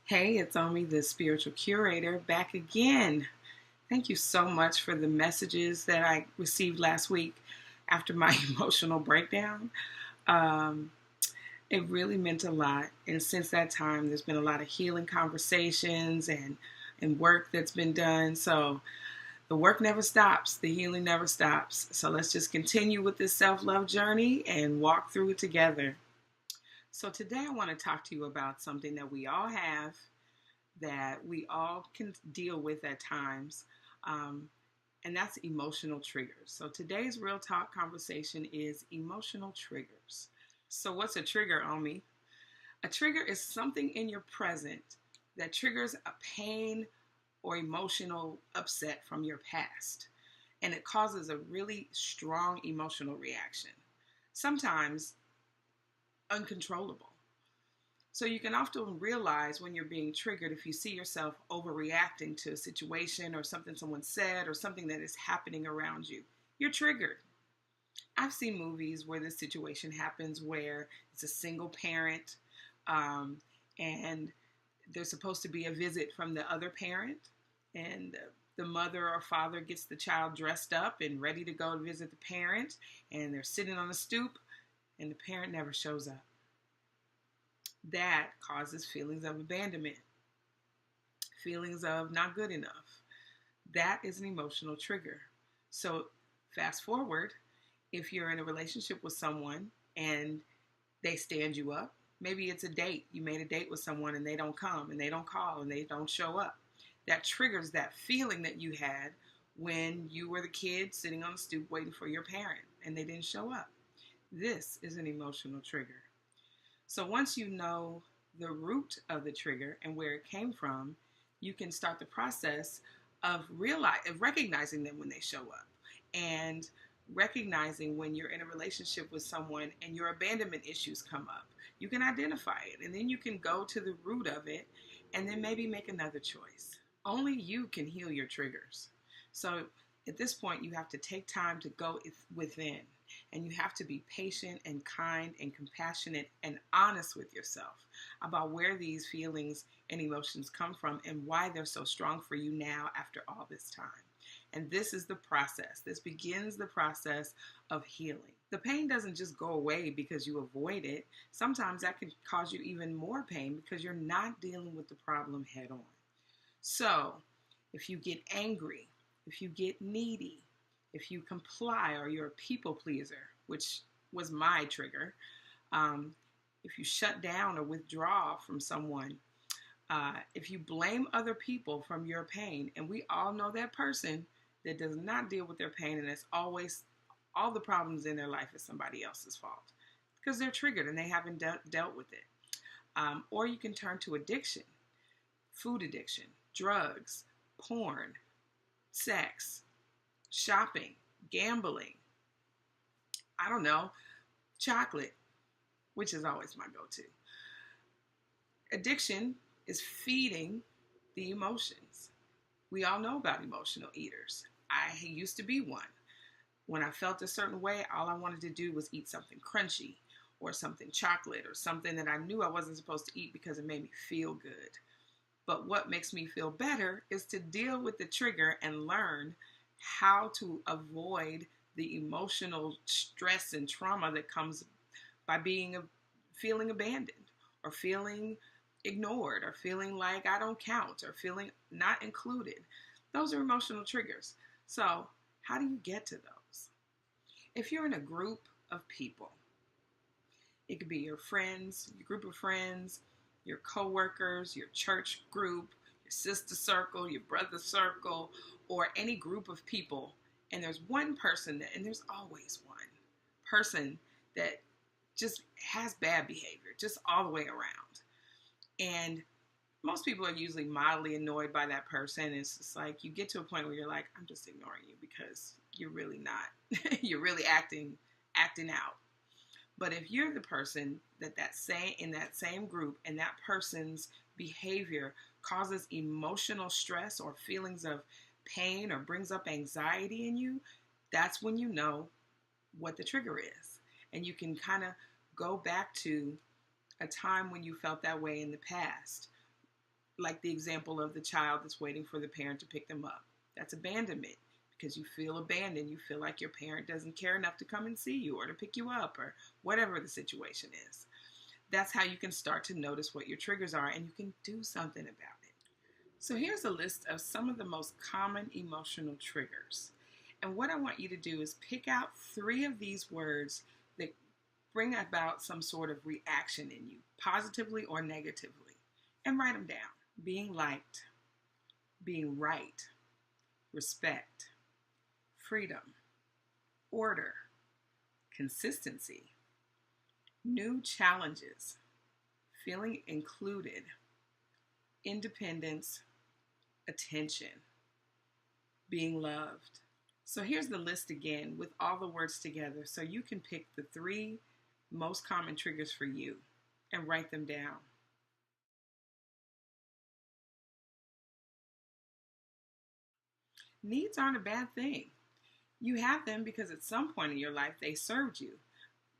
Hey, it's Omi, the spiritual curator, back again. Thank you so much for the messages that I received last week after my emotional breakdown. Um, it really meant a lot. And since that time, there's been a lot of healing conversations and work that's been done. So the work never stops, the healing never stops. So let's just continue with this self love journey and walk through it together. So today, I want to talk to you about something that we all have, that we all can deal with at times, um, and that's emotional triggers. So today's real talk conversation is emotional triggers. So what's a trigger, Omi? A trigger is something in your present that triggers a pain or emotional upset from your past, and it causes a really strong emotional reaction, sometimes uncontrollable. So you can often realize when you're being triggered if you see yourself overreacting to a situation or something someone said or something that is happening around you. You're triggered. I've seen movies where this situation happens where it's a single parent, um, and there's supposed to be a visit from the other parent, and the mother or father gets the child dressed up and ready to go to visit the parent, and they're sitting on a stoop, and the parent never shows up. That causes feelings of abandonment, feelings of not good enough. That is an emotional trigger. So, fast forward, if you're in a relationship with someone and they stand you up, maybe it's a date. You made a date with someone and they don't come and they don't call and they don't show up. That triggers that feeling that you had when you were the kid sitting on the stoop waiting for your parent and they didn't show up. This is an emotional trigger. So once you know the root of the trigger and where it came from, you can start the process of recognizing them when they show up, and recognizing when you're in a relationship with someone and your abandonment issues come up. You can identify it, and then you can go to the root of it and then maybe make another choice. Only you can heal your triggers. So at this point, you have to take time to go within, and you have to be patient and kind and compassionate and honest with yourself about where these feelings and emotions come from and why they're so strong for you now after all this time. And this is the process. This begins the process of healing. The pain doesn't just go away because you avoid it. Sometimes that can cause you even more pain because you're not dealing with the problem head on. So, if you get angry, if you get needy, if you comply or you're a people pleaser, which was my trigger, if you shut down or withdraw from someone, if you blame other people from your pain, and we all know that person that does not deal with their pain and it's always all the problems in their life is somebody else's fault because they're triggered and they haven't dealt with it. Or you can turn to addiction, food addiction, drugs, porn, sex, shopping, gambling, I don't know, chocolate, which is always my go-to. Addiction is feeding the emotions. We all know about emotional eaters. I used to be one. When I felt a certain way, all I wanted to do was eat something crunchy or something chocolate or something that I knew I wasn't supposed to eat because it made me feel good. But what makes me feel better is to deal with the trigger and learn how to avoid the emotional stress and trauma that comes by feeling abandoned or feeling ignored or feeling like I don't count or feeling not included. Those are emotional triggers. So how do you get to those? If you're in a group of people, it could be your friends, your group of friends, your coworkers, your church group, your sister circle, your brother circle, or any group of people, and there's one person and there's always one person that just has bad behavior, just all the way around. And most people are usually mildly annoyed by that person. It's just like you get to a point where you're like, I'm just ignoring you because you're really not. You're really acting out. But if you're the person in that same group and that person's behavior causes emotional stress or feelings of pain or brings up anxiety in you, that's when you know what the trigger is. And you can kind of go back to a time when you felt that way in the past. like the example of the child that's waiting for the parent to pick them up. That's abandonment because you feel abandoned. You feel like your parent doesn't care enough to come and see you or to pick you up or whatever the situation is. That's how you can start to notice what your triggers are and you can do something about it. So here's a list of some of the most common emotional triggers. And what I want you to do is pick out 3 of these words that bring about some sort of reaction in you, positively or negatively, and write them down. Being liked, being right, respect, freedom, order, consistency, new challenges, feeling included, independence, attention, being loved. So here's the list again with all the words together so you can pick the 3 most common triggers for you and write them down. Needs aren't a bad thing. You have them because at some point in your life they served you.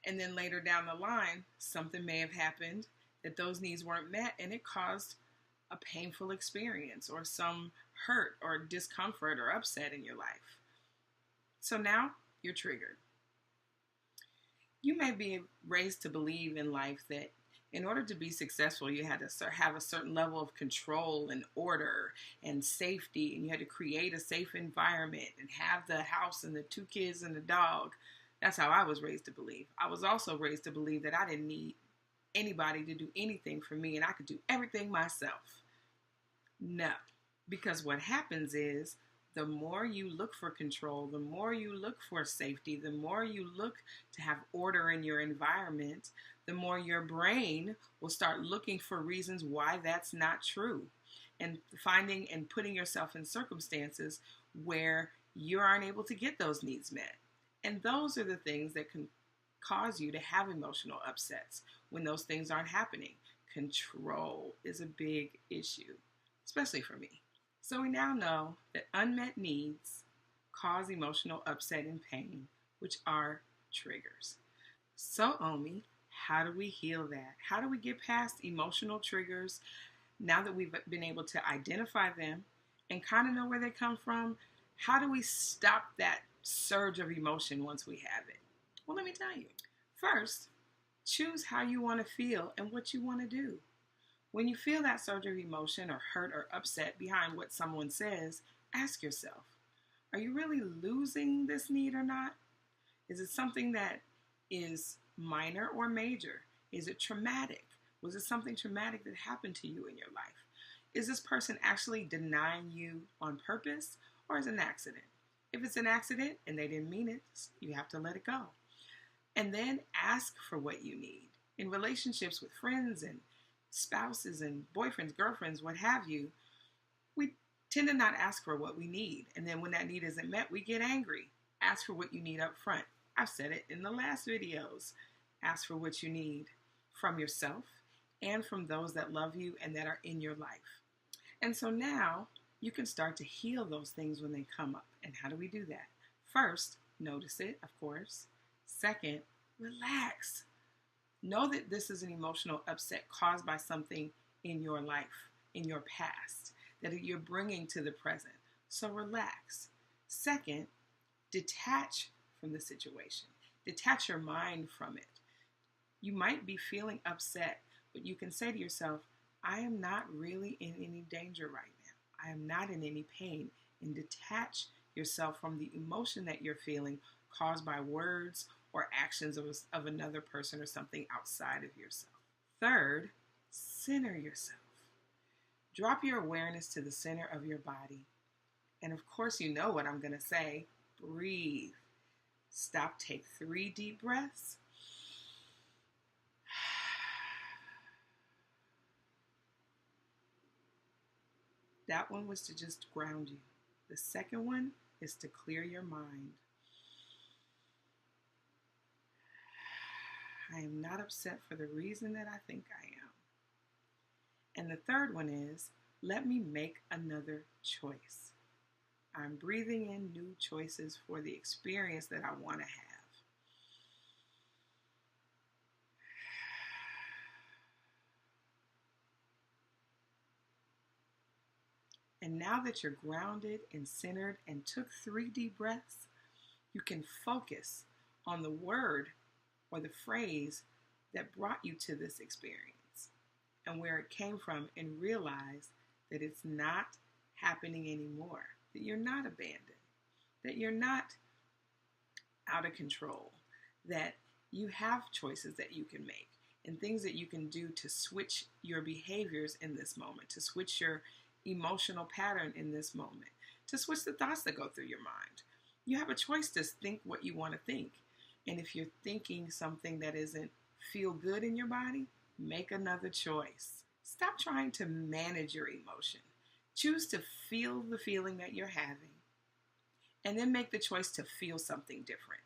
And then later down the line, something may have happened that those needs weren't met and it caused a painful experience or some hurt or discomfort or upset in your life. So now you're triggered. You may be raised to believe in life that in order to be successful, you had to have a certain level of control and order and safety, and you had to create a safe environment and have the house and the 2 kids and the dog. That's how I was raised to believe. I was also raised to believe that I didn't need anybody to do anything for me and I could do everything myself. No, because what happens is the more you look for control, the more you look for safety, the more you look to have order in your environment, the more your brain will start looking for reasons why that's not true and finding and putting yourself in circumstances where you aren't able to get those needs met. And those are the things that can cause you to have emotional upsets when those things aren't happening. Control is a big issue, especially for me. So we now know that unmet needs cause emotional upset and pain, which are triggers. So Omi, how do we heal that? How do we get past emotional triggers now that we've been able to identify them and kind of know where they come from? How do we stop that surge of emotion once we have it? Well, let me tell you. First, choose how you want to feel and what you want to do. When you feel that surge of emotion or hurt or upset behind what someone says, ask yourself, are you really losing this need or not? Is it something that is minor or major? Is it traumatic? Was it something traumatic that happened to you in your life? Is this person actually denying you on purpose or is it an accident? If it's an accident and they didn't mean it, you have to let it go. And then ask for what you need. In relationships with friends and spouses and boyfriends, girlfriends, what have you, we tend to not ask for what we need. And then when that need isn't met, we get angry. Ask for what you need up front. I've said it in the last videos. Ask for what you need from yourself and from those that love you and that are in your life. And so now you can start to heal those things when they come up. And how do we do that? First, notice it, of course. Second, relax. Know that this is an emotional upset caused by something in your life, in your past, that you're bringing to the present. So relax. Second, detach from the situation. Detach your mind from it. You might be feeling upset, but you can say to yourself, I am not really in any danger right now. I am not in any pain. And detach yourself from the emotion that you're feeling caused by words or actions of another person or something outside of yourself. Third, center yourself. Drop your awareness to the center of your body. And of course, you know what I'm going to say. Breathe. Stop, take 3 deep breaths. That one was to just ground you. The second one is to clear your mind. I am not upset for the reason that I think I am. And the third one is, let me make another choice. I'm breathing in new choices for the experience that I want to have. And now that you're grounded and centered and took 3 deep breaths, you can focus on the word or the phrase that brought you to this experience and where it came from, and realize that it's not happening anymore, that you're not abandoned, that you're not out of control, that you have choices that you can make and things that you can do to switch your behaviors in this moment, to switch your emotional pattern in this moment, to switch the thoughts that go through your mind. You have a choice to think what you want to think. And if you're thinking something that isn't feel good in your body, make another choice. Stop trying to manage your emotion. Choose to feel the feeling that you're having, and then make the choice to feel something different.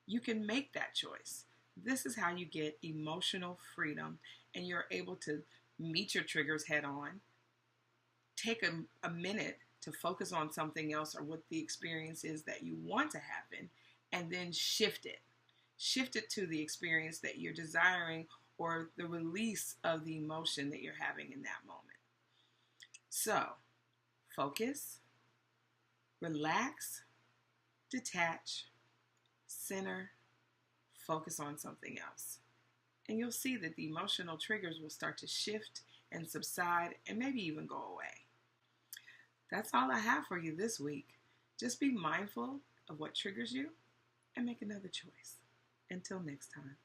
You can make that choice. This is how you get emotional freedom, and you're able to meet your triggers head on. Take a minute to focus on something else or what the experience is that you want to happen, and then shift it. Shift it to the experience that you're desiring or the release of the emotion that you're having in that moment. So, focus, relax, detach, center, focus on something else. And you'll see that the emotional triggers will start to shift and subside and maybe even go away. That's all I have for you this week. Just be mindful of what triggers you and make another choice. Until next time.